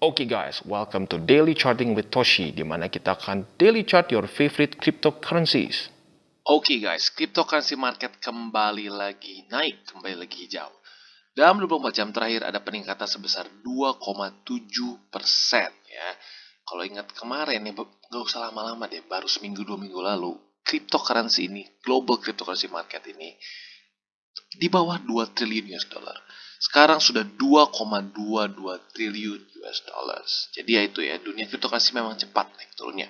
Oke guys, welcome to Daily Charting with Toshi, di mana kita akan daily chart your favorite cryptocurrencies. Oke guys, cryptocurrency market kembali lagi naik, kembali lagi hijau. Dalam 24 jam terakhir ada peningkatan sebesar 2,7% ya. Kalau ingat kemarin nih, gak usah lama-lama deh, baru seminggu 2 minggu lalu, cryptocurrency ini, global cryptocurrency market ini, di bawah 2 triliun US dollar. Sekarang sudah 2,22 triliun US dollars. Jadi ya itu ya, dunia cryptocurrency memang cepat naik turunnya.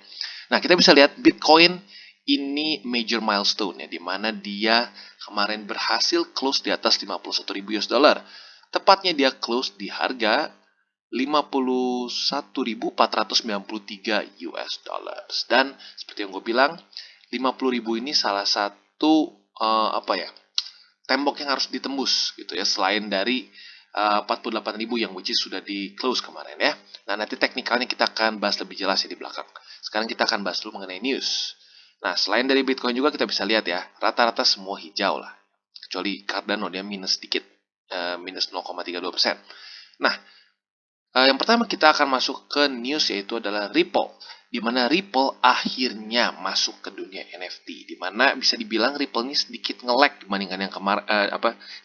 Nah, kita bisa lihat Bitcoin ini major milestone ya, di mana dia kemarin berhasil close di atas 51.000 US dollar. Tepatnya dia close di harga 51.493 US dollars. Dan seperti yang gue bilang, 50.000 ini salah satu tembok yang harus ditembus gitu ya, selain dari 48.000 yang which is sudah di close kemarin ya. Nah, nanti teknikalnya kita akan bahas lebih jelas ya di belakang. Sekarang kita akan bahas dulu mengenai news. Nah, selain dari Bitcoin juga kita bisa lihat ya, rata-rata semua hijau lah. Kecuali Cardano, dia minus sedikit, minus 0,32%. Nah, yang pertama kita akan masuk ke news, yaitu adalah Ripple. Di mana Ripple akhirnya masuk ke dunia NFT. Di mana bisa dibilang Ripple ini sedikit nge-lag dibandingkan yang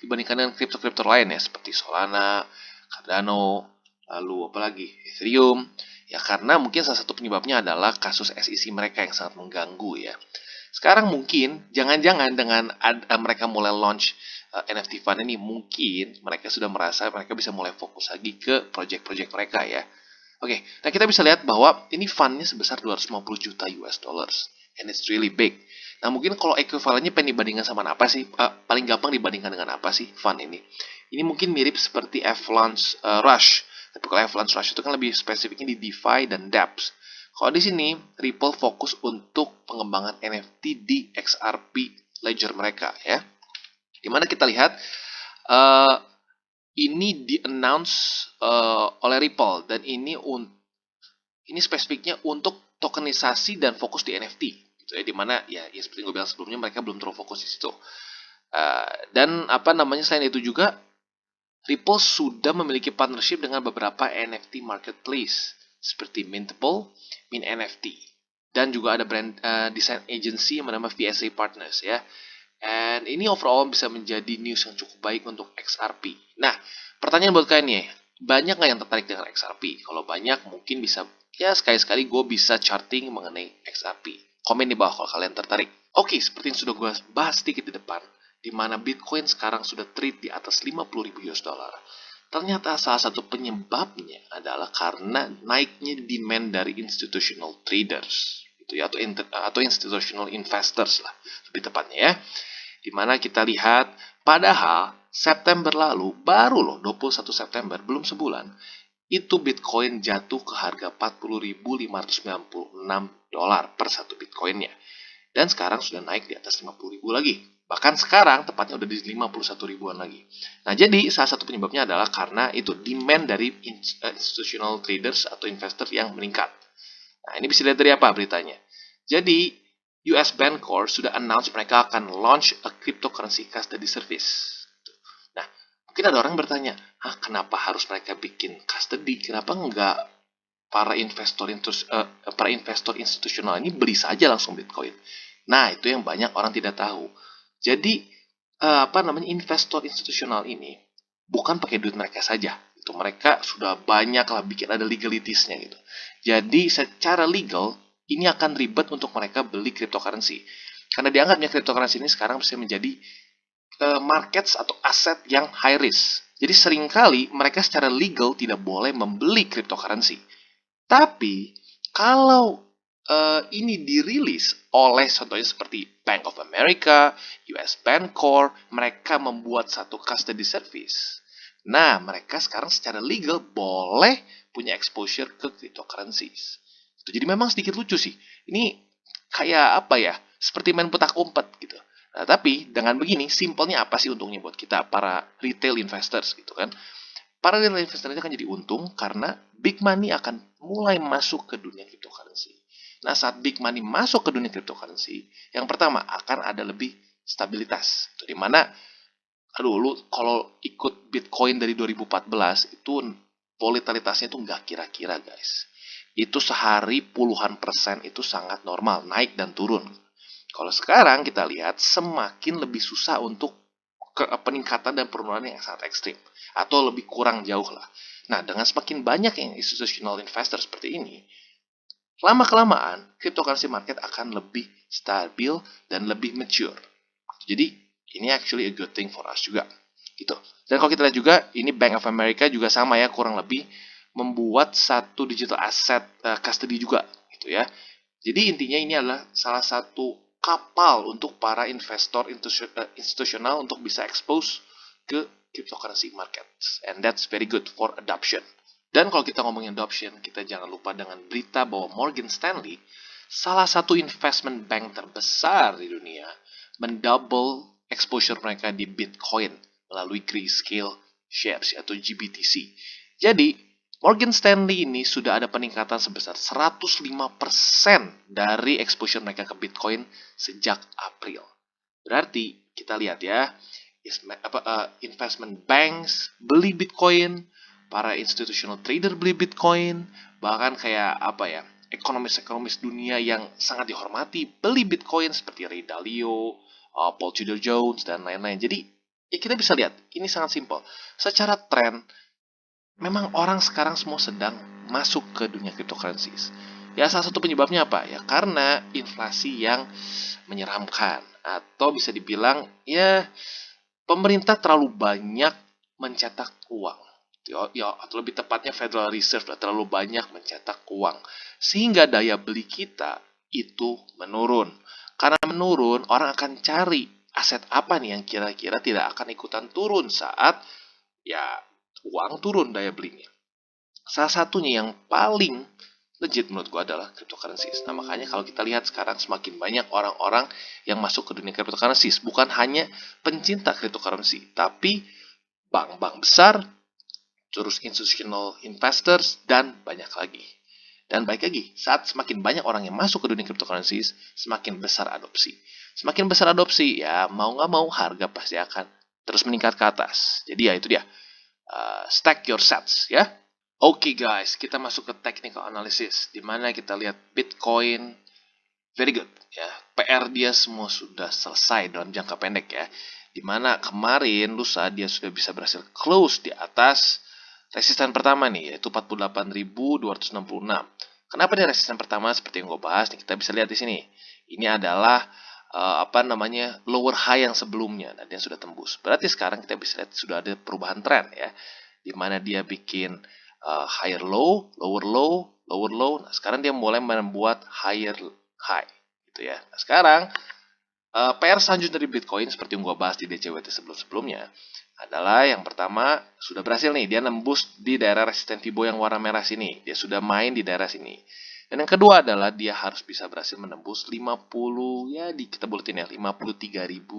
dibandingkan dengan kripto-kripto lain ya, seperti Solana, Cardano, lalu apalagi Ethereum. Ya karena mungkin salah satu penyebabnya adalah kasus SEC mereka yang sangat mengganggu ya. Sekarang mungkin jangan-jangan dengan mereka mulai launch NFT fund ini, mungkin mereka sudah merasa mereka bisa mulai fokus lagi ke project-project mereka ya. Oke, nah kita bisa lihat bahwa ini fundnya sebesar 250 juta US dollars, and it's really big. Nah mungkin kalau ekuivalennya pengen dibandingkan sama apa sih? Paling gampang dibandingkan dengan apa sih fund ini? Ini mungkin mirip seperti Avalanche Rush, tapi kalau Avalanche Rush itu kan lebih spesifiknya di DeFi dan dApps. Kalau di sini Ripple fokus untuk pengembangan NFT di XRP ledger mereka ya. Dimana kita lihat ini di-announce oleh Ripple, dan ini spesifiknya untuk tokenisasi dan fokus di NFT gitu ya, dimana ya seperti gue bilang sebelumnya, mereka belum terlalu fokus di situ. Dan selain itu juga Ripple sudah memiliki partnership dengan beberapa NFT marketplace seperti Mintable, Mint NFT, dan juga ada brand design agency yang bernama VSA Partners ya. And ini overall bisa menjadi news yang cukup baik untuk XRP. Nah, pertanyaan buat kalian nih, banyak nggak yang tertarik dengan XRP? Kalau banyak, mungkin bisa ya sekali-sekali gue bisa charting mengenai XRP. Komen di bawah kalau kalian tertarik. Oke, seperti yang sudah gue bahas sedikit di depan, di mana Bitcoin sekarang sudah trade di atas 50.000 US dollar. Ternyata salah satu penyebabnya adalah karena naiknya demand dari institutional traders gitu ya, atau institutional investors lah lebih tepatnya ya. Dimana kita lihat padahal September lalu, baru loh 21 September, belum sebulan, itu Bitcoin jatuh ke harga 40.596 dolar per satu Bitcoinnya. Dan sekarang sudah naik di atas 50.000 lagi. Bahkan sekarang tepatnya udah di 51 ribuan lagi. Nah, jadi salah satu penyebabnya adalah karena itu demand dari institutional traders atau investor yang meningkat. Nah, ini bisa dilihat dari apa beritanya. Jadi, US Bancorp sudah announce mereka akan launch a cryptocurrency custody service. Nah, mungkin ada orang bertanya, kenapa harus mereka bikin custody? Kenapa enggak para investor institusional ini beli saja langsung Bitcoin? Nah, itu yang banyak orang tidak tahu. Jadi, investor institusional ini bukan pakai duit mereka saja. Itu mereka sudah banyak lah bikin ada legalitiesnya gitu. Jadi, secara legal, ini akan ribet untuk mereka beli cryptocurrency. Karena dianggapnya cryptocurrency ini sekarang bisa menjadi markets atau aset yang high risk. Jadi seringkali mereka secara legal tidak boleh membeli cryptocurrency. Tapi kalau ini dirilis oleh contohnya seperti Bank of America, US Bancorp, mereka membuat satu custody service. Nah, mereka sekarang secara legal boleh punya exposure ke cryptocurrencies. Jadi memang sedikit lucu sih. Ini kayak apa ya? Seperti main petak umpet gitu. Nah, tapi dengan begini, simpelnya apa sih untungnya buat kita para retail investors gitu kan? Para retail investor ini akan jadi untung karena big money akan mulai masuk ke dunia cryptocurrency. Nah, saat big money masuk ke dunia cryptocurrency, yang pertama akan ada lebih stabilitas. Di mana lu kalau ikut Bitcoin dari 2014 itu volatilitasnya itu nggak kira-kira guys. Itu sehari puluhan persen itu sangat normal, naik dan turun. Kalau sekarang kita lihat semakin lebih susah untuk peningkatan dan penurunan yang sangat ekstrim. Atau lebih kurang jauh lah. Nah, dengan semakin banyak yang institutional investor seperti ini, lama-kelamaan cryptocurrency market akan lebih stabil dan lebih mature. Jadi, ini actually a good thing for us juga. Gitu. Dan kalau kita lihat juga, ini Bank of America juga sama ya, kurang lebih membuat satu digital asset custody juga, gitu ya. Jadi intinya ini adalah salah satu kapal untuk para investor institusional untuk bisa expose ke cryptocurrency market. And that's very good for adoption. Dan kalau kita ngomongin adoption, kita jangan lupa dengan berita bahwa Morgan Stanley, salah satu investment bank terbesar di dunia, mendouble exposure mereka di Bitcoin melalui Grayscale Shares atau GBTC. Jadi, Morgan Stanley ini sudah ada peningkatan sebesar 105% dari exposure mereka ke Bitcoin sejak April. Berarti, kita lihat ya, investment banks beli Bitcoin, para institutional trader beli Bitcoin, bahkan kayak ekonomis-ekonomis dunia yang sangat dihormati beli Bitcoin seperti Ray Dalio, Paul Tudor Jones, dan lain-lain. Jadi, ya kita bisa lihat, ini sangat simpel. Secara tren, memang orang sekarang semua sedang masuk ke dunia cryptocurrencies. Ya, salah satu penyebabnya apa? Ya, karena inflasi yang menyeramkan. Atau bisa dibilang, ya, pemerintah terlalu banyak mencetak uang. Ya, atau lebih tepatnya Federal Reserve terlalu banyak mencetak uang. Sehingga daya beli kita itu menurun. Karena menurun, orang akan cari aset apa nih yang kira-kira tidak akan ikutan turun saat ya uang turun daya belinya. Salah satunya yang paling legit menurut gue adalah cryptocurrencies. Nah, makanya kalau kita lihat sekarang semakin banyak orang-orang yang masuk ke dunia cryptocurrencies. Bukan hanya pencinta cryptocurrency, tapi bank-bank besar, terus institutional investors, dan banyak lagi. Dan baik lagi, saat semakin banyak orang yang masuk ke dunia cryptocurrencies, semakin besar adopsi. Semakin besar adopsi, ya mau nggak mau harga pasti akan terus meningkat ke atas. Jadi ya itu dia, stack your sats ya. Oke guys, kita masuk ke technical analysis, di mana kita lihat Bitcoin very good ya. PR dia semua sudah selesai dalam jangka pendek ya. Di mana kemarin lusa dia sudah bisa berhasil close di atas resisten pertama nih, yaitu 48.266. Kenapa nih resisten pertama seperti yang gue bahas nih, kita bisa lihat di sini. Ini adalah lower high yang sebelumnya, dan dia sudah tembus. Berarti sekarang kita bisa lihat sudah ada perubahan tren ya, di mana dia bikin higher low, lower low, lower low. Nah, sekarang dia mulai membuat higher high, gitu ya. Nah, sekarang PR selanjutnya dari Bitcoin seperti yang gue bahas di DCWT sebelum-sebelumnya adalah yang pertama sudah berhasil nih, dia nembus di daerah resisten Fibo yang warna merah sini. Dia sudah main di daerah sini. Dan yang kedua adalah dia harus bisa berhasil menembus 50 ya kita buletin ya 53.000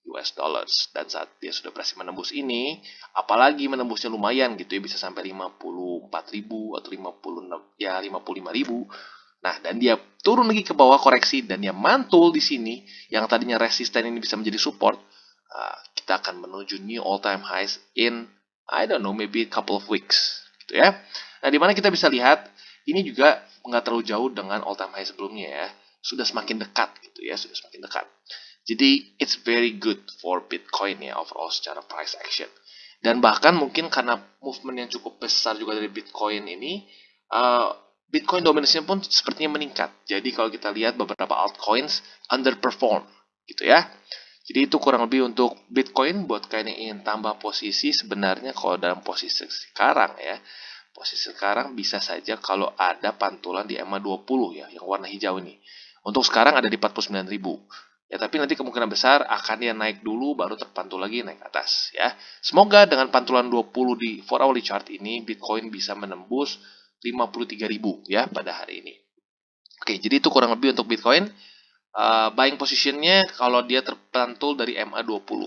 US dollars. Dan saat dia sudah berhasil menembus ini, apalagi menembusnya lumayan gitu ya, bisa sampai 54.000 atau 55.000. Nah, dan dia turun lagi ke bawah koreksi dan dia mantul di sini yang tadinya resisten ini bisa menjadi support. Kita akan menuju new all time highs in I don't know, maybe a couple of weeks gitu ya. Nah, dimana kita bisa lihat ini juga nggak terlalu jauh dengan all time high sebelumnya ya. Sudah semakin dekat gitu ya, sudah semakin dekat. Jadi it's very good for Bitcoin ya overall secara price action. Dan bahkan mungkin karena movement yang cukup besar juga dari Bitcoin ini, Bitcoin dominasinya pun sepertinya meningkat. Jadi kalau kita lihat beberapa altcoins underperform gitu ya. Jadi itu kurang lebih untuk Bitcoin. Buat kalian yang ingin tambah posisi, sebenarnya kalau dalam posisi sekarang ya, posisi sekarang bisa saja kalau ada pantulan di EMA 20 ya, yang warna hijau ini. Untuk sekarang ada di 49.000. Ya, tapi nanti kemungkinan besar akan dia naik dulu baru terpantul lagi naik ke atas ya. Semoga dengan pantulan 20 di 4 hourly chart ini Bitcoin bisa menembus 53.000 ya pada hari ini. Oke, jadi itu kurang lebih untuk Bitcoin. Buying positionnya kalau dia terpantul dari MA20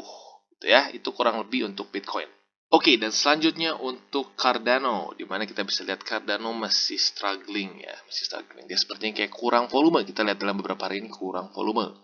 gitu ya, itu kurang lebih untuk Bitcoin. Oke, dan selanjutnya untuk Cardano, di mana kita bisa lihat Cardano masih struggling ya, masih struggling. Dia sepertinya kayak kurang volume. Kita lihat dalam beberapa hari ini kurang volume.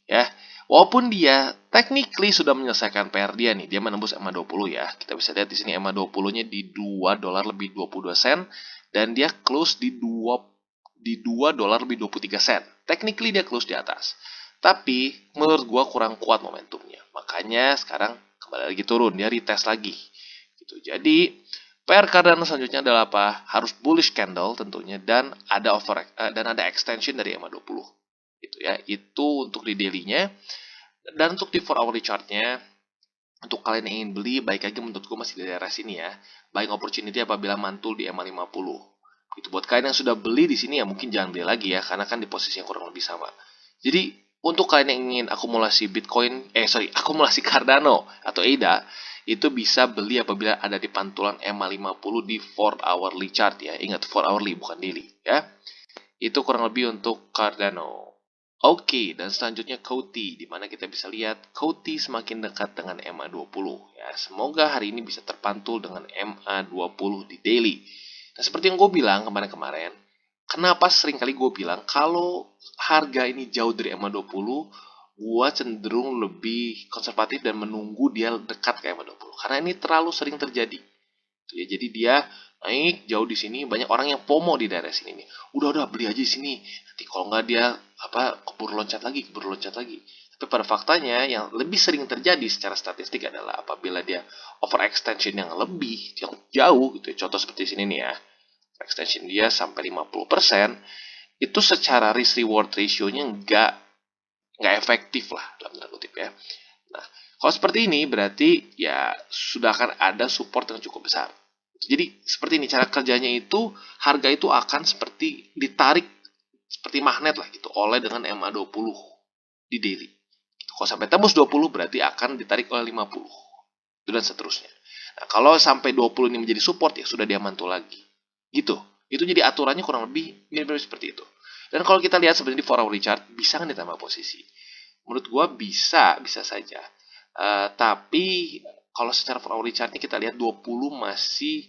ya. Walaupun dia technically sudah menyelesaikan PR dia nih, dia menembus EMA 20 ya. Kita bisa lihat di sini EMA 20-nya di 2 dolar lebih 22 sen dan dia close di 2 dolar lebih 23 sen. Technically dia close di atas. Tapi menurut gua kurang kuat momentumnya. Makanya sekarang kembali lagi turun, dia retest lagi. Gitu. Jadi PR Cardano selanjutnya adalah apa? Harus bullish candle tentunya dan ada extension dari EMA 20. Gitu ya. Itu untuk di daily-nya. Dan untuk di 4 hourly chart-nya, untuk kalian yang ingin beli, baik lagi menurutku masih di daerah sini ya. Buying opportunity apabila mantul di EMA 50. Itu buat kalian yang sudah beli di sini ya mungkin jangan beli lagi ya, karena kan di posisi yang kurang lebih sama. Jadi untuk kalian yang ingin akumulasi Bitcoin, akumulasi Cardano atau ADA, itu bisa beli apabila ada di pantulan EMA 50 di 4 hourly chart ya. Ingat 4 hourly bukan daily ya. Itu kurang lebih untuk Cardano. Oke, dan selanjutnya Coty, di mana kita bisa lihat Coty semakin dekat dengan EMA 20. Ya, semoga hari ini bisa terpantul dengan EMA 20 di daily. Nah, seperti yang gue bilang kemarin-kemarin, kenapa sering kali gue bilang kalau harga ini jauh dari EMA 20, gue cenderung lebih konservatif dan menunggu dia dekat ke EMA 20. Karena ini terlalu sering terjadi. Ya, jadi dia naik jauh di sini, banyak orang yang FOMO di daerah sini nih. Udah beli aja di sini. Nanti kalau nggak dia keburu loncat lagi. Tapi pada faktanya yang lebih sering terjadi secara statistik adalah apabila dia overextension yang jauh gitu ya. Contoh seperti sini nih ya. Extension dia sampai 50%, itu secara risk reward ratio-nya nggak efektif lah dalam tanda kutip ya. Nah, kalau seperti ini berarti ya sudah akan ada support yang cukup besar. Jadi seperti ini cara kerjanya itu, harga itu akan seperti ditarik seperti magnet lah gitu oleh dengan EMA 20 di daily. Kalau sampai tembus 20 berarti akan ditarik oleh 50. Dan seterusnya. Nah, kalau sampai 20 ini menjadi support ya sudah dia mantul lagi. Gitu. Itu jadi aturannya kurang lebih mirip-mirip seperti itu. Dan kalau kita lihat sebenarnya di 4 hourly chart bisa kan ditambah posisi. Menurut gua bisa saja. Tapi kalau secara 4 hourly chart-nya kita lihat 20 masih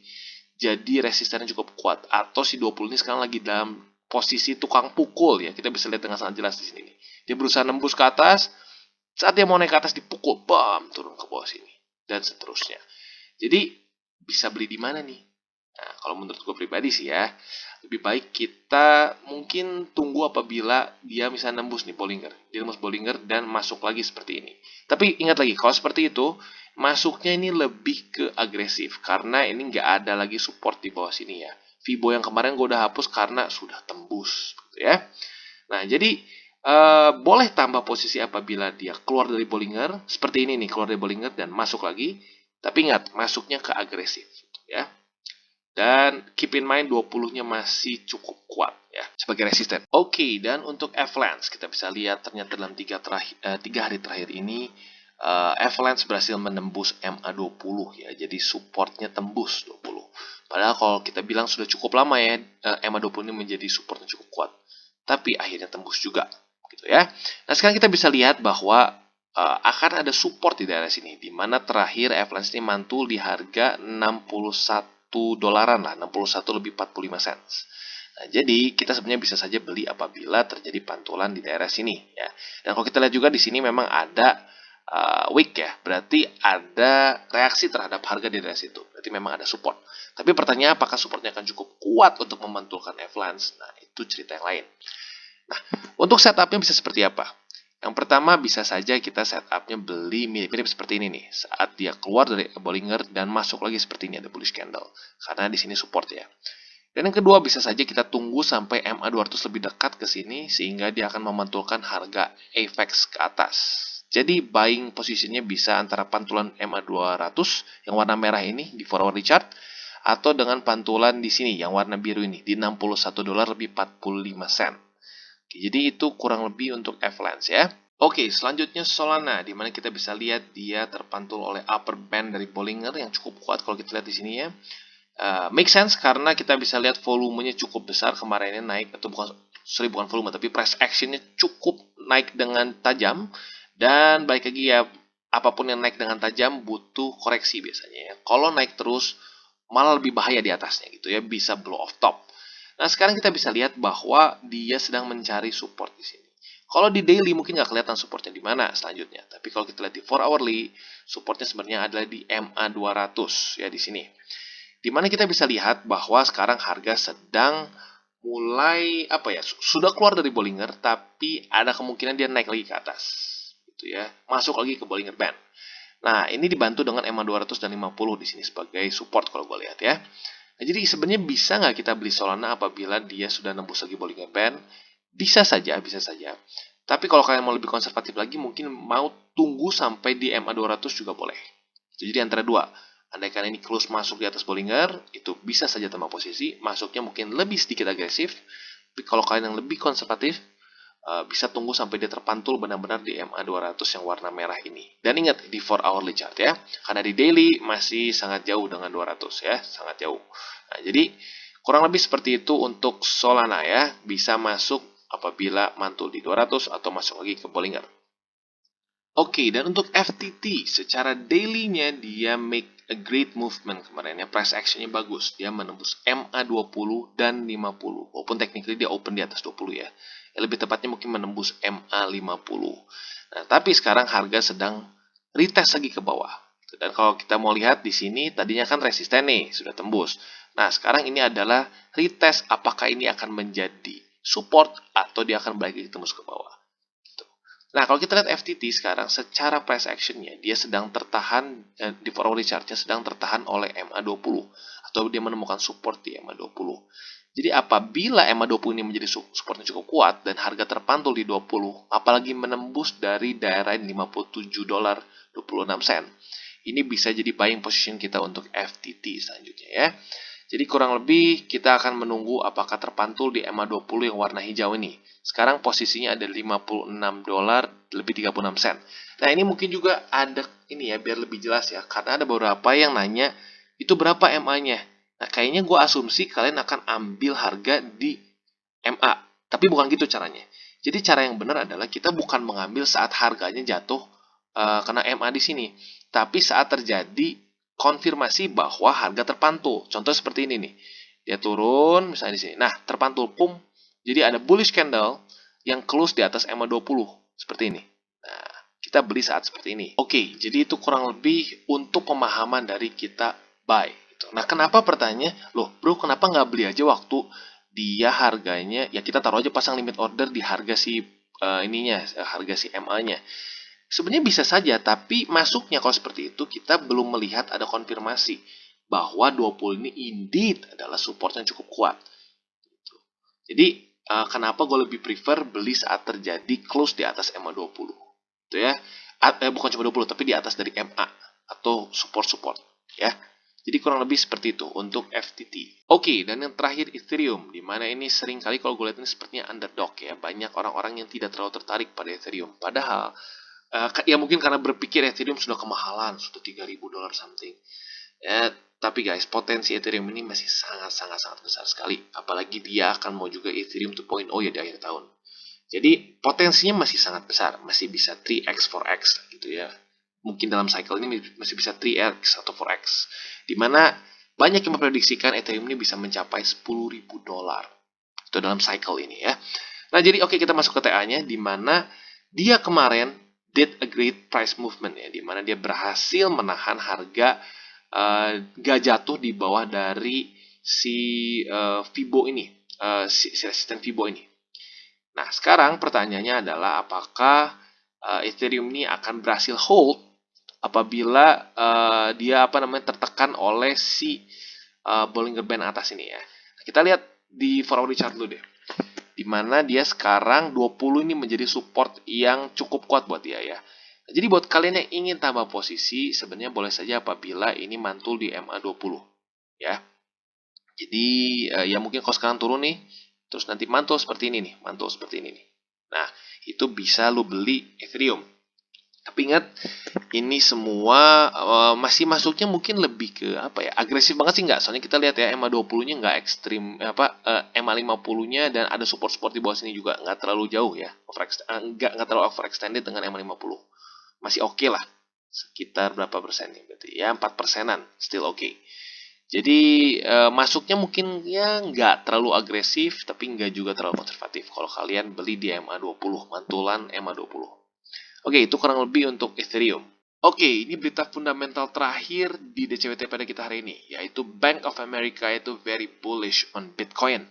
jadi resistennya cukup kuat, atau si 20 ini sekarang lagi dalam posisi tukang pukul ya. Kita bisa lihat dengan sangat jelas di sini nih. Dia berusaha nembus ke atas, saat dia mau naik ke atas dipukul, bam, turun ke bawah sini dan seterusnya. Jadi bisa beli di mana nih? Nah, kalau menurut gue pribadi sih ya, lebih baik kita mungkin tunggu apabila dia bisa nembus nih Bollinger. Dia nembus Bollinger dan masuk lagi seperti ini. Tapi ingat lagi, kalau seperti itu, masuknya ini lebih ke agresif. Karena ini nggak ada lagi support di bawah sini ya. Fibo yang kemarin gue udah hapus karena sudah tembus. Gitu ya. Nah, jadi boleh tambah posisi apabila dia keluar dari Bollinger. Seperti ini nih, keluar dari Bollinger dan masuk lagi. Tapi ingat, masuknya ke agresif. Ya. Dan keep in mind 20-nya masih cukup kuat ya sebagai resisten. Oke, dan untuk Avalanche kita bisa lihat ternyata dalam 3 hari terakhir ini Avalanche berhasil menembus MA 20 ya. Jadi supportnya tembus 20. Padahal kalau kita bilang sudah cukup lama ya MA 20 ini menjadi supportnya cukup kuat. Tapi akhirnya tembus juga gitu ya. Nah, sekarang kita bisa lihat bahwa akan ada support di daerah sini, di mana terakhir Avalanche ini mantul di harga 61 dolaran lah, 61 lebih 45 cents. Nah, jadi kita sebenarnya bisa saja beli apabila terjadi pantulan di daerah sini ya. Dan kalau kita lihat juga di sini memang ada wick ya, berarti ada reaksi terhadap harga di daerah situ. Berarti memang ada support. Tapi pertanyaannya apakah supportnya akan cukup kuat untuk memantulkan Avalanche? Nah, itu cerita yang lain. Nah, untuk setupnya bisa seperti apa? Yang pertama bisa saja kita setupnya beli mirip-mirip seperti ini nih. Saat dia keluar dari Bollinger dan masuk lagi seperti ini ada bullish candle. Karena di sini support ya. Dan yang kedua bisa saja kita tunggu sampai MA200 lebih dekat ke sini sehingga dia akan memantulkan harga AVAX ke atas. Jadi buying posisinya bisa antara pantulan MA200 yang warna merah ini di 4 hourly chart atau dengan pantulan di sini yang warna biru ini di 61 dolar lebih 45 sen. Jadi itu kurang lebih untuk Avalanche ya. Oke, selanjutnya Solana, di mana kita bisa lihat dia terpantul oleh upper band dari Bollinger yang cukup kuat kalau kita lihat di sini ya. Make sense karena kita bisa lihat volumenya cukup besar kemarinnya naik, atau bukan volume tapi price actionnya cukup naik dengan tajam. Dan balik lagi ya, apapun yang naik dengan tajam butuh koreksi biasanya ya. Kalau naik terus malah lebih bahaya di atasnya gitu ya, bisa blow off top. Nah, sekarang kita bisa lihat bahwa dia sedang mencari support di sini. Kalau di daily mungkin nggak kelihatan supportnya di mana selanjutnya. Tapi kalau kita lihat di 4 hourly, supportnya sebenarnya adalah di MA 200 ya di sini. Di mana kita bisa lihat bahwa sekarang harga sedang mulai sudah keluar dari Bollinger tapi ada kemungkinan dia naik lagi ke atas gitu ya, masuk lagi ke Bollinger Band. Nah, ini dibantu dengan MA 200 dan 50 di sini sebagai support kalau gue lihat ya. Nah, jadi sebenarnya bisa nggak kita beli Solana apabila dia sudah nembus lagi Bollinger Band? Bisa saja, bisa saja. Tapi kalau kalian mau lebih konservatif lagi, mungkin mau tunggu sampai di MA 200 juga boleh. Jadi antara dua. Andaikan ini close masuk di atas Bollinger, itu bisa saja tambah posisi. Masuknya mungkin lebih sedikit agresif. Tapi kalau kalian yang lebih konservatif, bisa tunggu sampai dia terpantul benar-benar di MA 200 yang warna merah ini. Dan ingat, di 4 hourly chart ya. Karena di daily masih sangat jauh dengan 200 ya. Sangat jauh. Nah, jadi kurang lebih seperti itu untuk Solana ya. Bisa masuk apabila mantul di 200 atau masuk lagi ke Bollinger. Oke, dan untuk FTT, secara daily-nya dia make a great movement kemarin ya. Price action-nya bagus. Dia menembus MA20 dan 50. Walaupun technically dia open di atas 20 ya. Lebih tepatnya mungkin menembus MA50. Nah, tapi sekarang harga sedang retest lagi ke bawah. Dan kalau kita mau lihat di sini, tadinya kan resisten nih, sudah tembus. Nah, sekarang ini adalah retest apakah ini akan menjadi support atau dia akan balik lagi tembus ke bawah. Nah, kalau kita lihat FTT sekarang secara price action-nya, dia sedang tertahan, di 4 hourly chart-nya sedang tertahan oleh MA20. Atau dia menemukan support di MA20. Jadi apabila MA20 ini menjadi supportnya cukup kuat dan harga terpantul di 20, apalagi menembus dari daerah 57 dolar 26 sen, ini bisa jadi buying position kita untuk FTT selanjutnya ya. Jadi kurang lebih kita akan menunggu apakah terpantul di MA20 yang warna hijau ini. Sekarang posisinya ada 56 dolar lebih 36 sen. Nah, ini mungkin juga ada ini ya biar lebih jelas ya, karena ada beberapa yang nanya itu berapa MA-nya. Nah, kayaknya gue asumsi kalian akan ambil harga di MA, tapi bukan gitu caranya. Jadi cara yang benar adalah kita bukan mengambil saat harganya jatuh kena MA di sini, tapi saat terjadi konfirmasi bahwa harga terpantul. Contoh seperti ini nih. Dia turun misalnya di sini. Nah, terpantul pum. Jadi ada bullish candle yang close di atas MA20 seperti ini. Nah, kita beli saat seperti ini. Oke, jadi itu kurang lebih untuk pemahaman dari kita buy. Nah, kenapa pertanyaannya, loh bro, kenapa nggak beli aja waktu dia harganya, ya kita taruh aja pasang limit order di harga si harga si MA-nya. Sebenarnya bisa saja, tapi masuknya kalau seperti itu kita belum melihat ada konfirmasi bahwa 20 ini indeed adalah support yang cukup kuat. Jadi kenapa gue lebih prefer beli saat terjadi close di atas MA20. Itu ya. Bukan cuma 20 tapi di atas dari MA atau support-support ya. Jadi kurang lebih seperti itu untuk FTT. Oke, dan yang terakhir Ethereum, di mana ini sering kali kalau gue lihat ini sepertinya underdog ya. Banyak orang-orang yang tidak terlalu tertarik pada Ethereum. Padahal ya mungkin karena berpikir Ethereum sudah kemahalan, sudah 3.000 dolar something. Ya, tapi guys, potensi Ethereum ini masih sangat besar sekali. Apalagi dia akan mau juga Ethereum 2.0 ya di akhir tahun. Jadi potensinya masih sangat besar, masih bisa 3x, 4x gitu ya. Mungkin dalam cycle ini masih bisa 3x atau 4x. Dimana banyak yang memprediksikan Ethereum ini bisa mencapai 10.000 dolar. Itu dalam cycle ini ya. Nah, jadi oke, kita masuk ke TA-nya, dimana dia kemarin did a great price movement ya, dimana dia berhasil menahan harga gak jatuh di bawah dari si Fibo ini, si resisten Fibo ini. Nah, sekarang pertanyaannya adalah apakah Ethereum ini akan berhasil hold apabila dia tertekan oleh si Bollinger Band atas ini ya. Nah, kita lihat di 4 hourly chart dulu deh. Dimana dia sekarang 20 ini menjadi support yang cukup kuat buat dia ya. Jadi buat kalian yang ingin tambah posisi, sebenarnya boleh saja apabila ini mantul di MA20 ya. Jadi ya mungkin kalau sekarang turun nih, terus nanti mantul seperti ini nih, mantul seperti ini nih. Nah, itu bisa lu beli Ethereum. Tapi ingat, ini semua masih masuknya mungkin lebih ke agresif banget sih nggak? Soalnya kita lihat ya MA20-nya nggak ekstrim MA50-nya dan ada support-support di bawah sini juga nggak terlalu jauh ya, nggak terlalu overextended dengan MA50. Masih oke lah, sekitar berapa persen nih berarti ya 4%-an, still oke. Jadi masuknya mungkin ya nggak terlalu agresif, tapi nggak juga terlalu konservatif. Kalau kalian beli di MA20, mantulan MA20. Oke, itu kurang lebih untuk Ethereum. Oke, ini berita fundamental terakhir di DCWT pada kita hari ini, yaitu Bank of America itu very bullish on Bitcoin.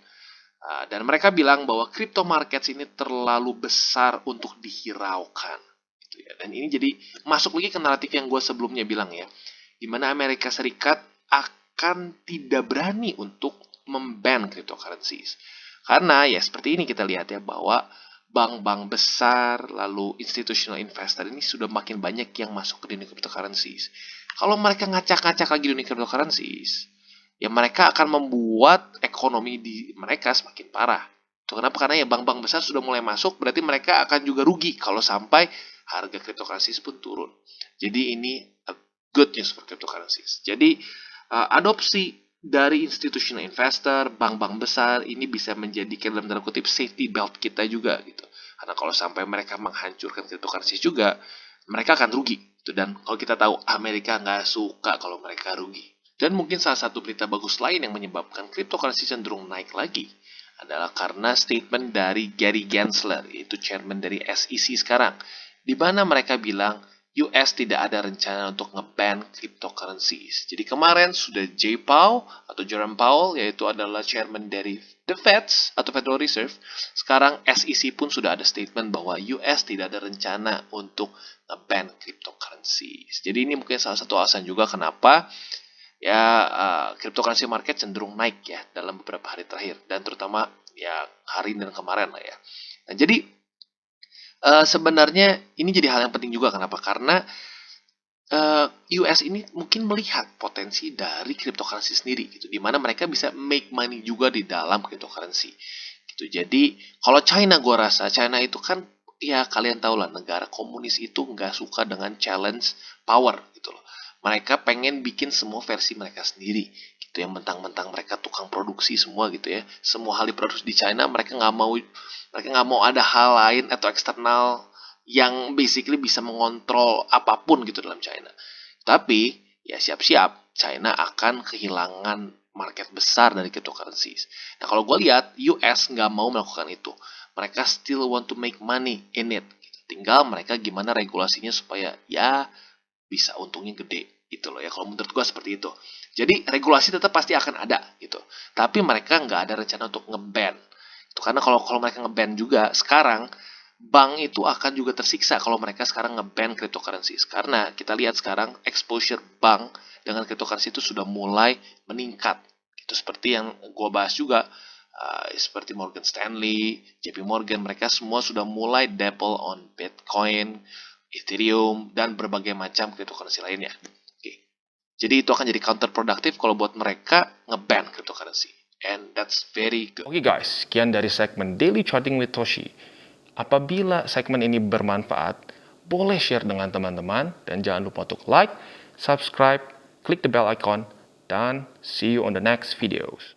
Dan mereka bilang bahwa crypto markets ini terlalu besar untuk dihiraukan. Gitu ya. Dan ini jadi masuk lagi ke naratif yang gue sebelumnya bilang ya, di mana Amerika Serikat akan tidak berani untuk memban cryptocurrencies. Karena ya seperti ini kita lihat ya, bahwa bank-bank besar, lalu institutional investor ini sudah makin banyak yang masuk ke dunia cryptocurrencies. Kalau mereka ngacak-ngacak lagi dunia cryptocurrencies, ya mereka akan membuat ekonomi di mereka semakin parah. Itu kenapa? Karena ya bank-bank besar sudah mulai masuk, berarti mereka akan juga rugi kalau sampai harga cryptocurrencies pun turun. Jadi ini good news for cryptocurrencies. Jadi adopsi dari institutional investor, bank-bank besar ini bisa menjadikan dalam tanda kutip safety belt kita juga gitu. Karena kalau sampai mereka menghancurkan cryptocurrencies juga, mereka akan rugi. Dan kalau kita tahu Amerika nggak suka kalau mereka rugi. Dan mungkin salah satu berita bagus lain yang menyebabkan cryptocurrency cenderung naik lagi adalah karena statement dari Gary Gensler, yaitu chairman dari SEC sekarang, di mana mereka bilang US tidak ada rencana untuk nge-ban cryptocurrencies. Jadi kemarin sudah Jay Powell atau Jerome Powell, yaitu adalah chairman dari The Feds atau Federal Reserve. Sekarang SEC pun sudah ada statement bahwa US tidak ada rencana untuk nge-ban cryptocurrencies. Jadi ini mungkin salah satu alasan juga kenapa ya cryptocurrency market cenderung naik ya dalam beberapa hari terakhir, dan terutama ya hari dan kemarin lah ya. Nah, jadi sebenarnya ini jadi hal yang penting juga. Kenapa? Karena US ini mungkin melihat potensi dari cryptocurrency sendiri gitu, di mana mereka bisa make money juga di dalam cryptocurrency gitu. Jadi kalau China, gue rasa China itu kan ya kalian tahu lah, negara komunis itu nggak suka dengan challenge power gitu loh. Mereka pengen bikin semua versi mereka sendiri gitu, yang mentang-mentang mereka tukang produksi semua gitu ya. Semua hal diproduksi di China, mereka nggak mau ada hal lain atau eksternal yang basically bisa mengontrol apapun gitu dalam China. Tapi ya siap-siap China akan kehilangan market besar dari cryptocurrencies. Nah kalau gue lihat US nggak mau melakukan itu. Mereka still want to make money in it. Tinggal mereka gimana regulasinya supaya ya bisa untungnya gede gitu loh ya. Kalau menurut gue seperti itu. Jadi regulasi tetap pasti akan ada gitu. Tapi mereka nggak ada rencana untuk nge-ban. Itu karena kalau mereka nge-ban juga sekarang, bank itu akan juga tersiksa kalau mereka sekarang nge-ban cryptocurrencies. Karena kita lihat sekarang exposure bank dengan cryptocurrency itu sudah mulai meningkat. Itu seperti yang gue bahas juga, seperti Morgan Stanley, JP Morgan, mereka semua sudah mulai dabble on Bitcoin, Ethereum, dan berbagai macam cryptocurrency lainnya. Oke. Jadi itu akan jadi counterproductive kalau buat mereka nge-ban cryptocurrency. And that's very good. Oke guys, sekian dari segmen Daily Charting with Toshi. Apabila segmen ini bermanfaat, boleh share dengan teman-teman, dan jangan lupa untuk like, subscribe, klik the bell icon, dan see you on the next videos.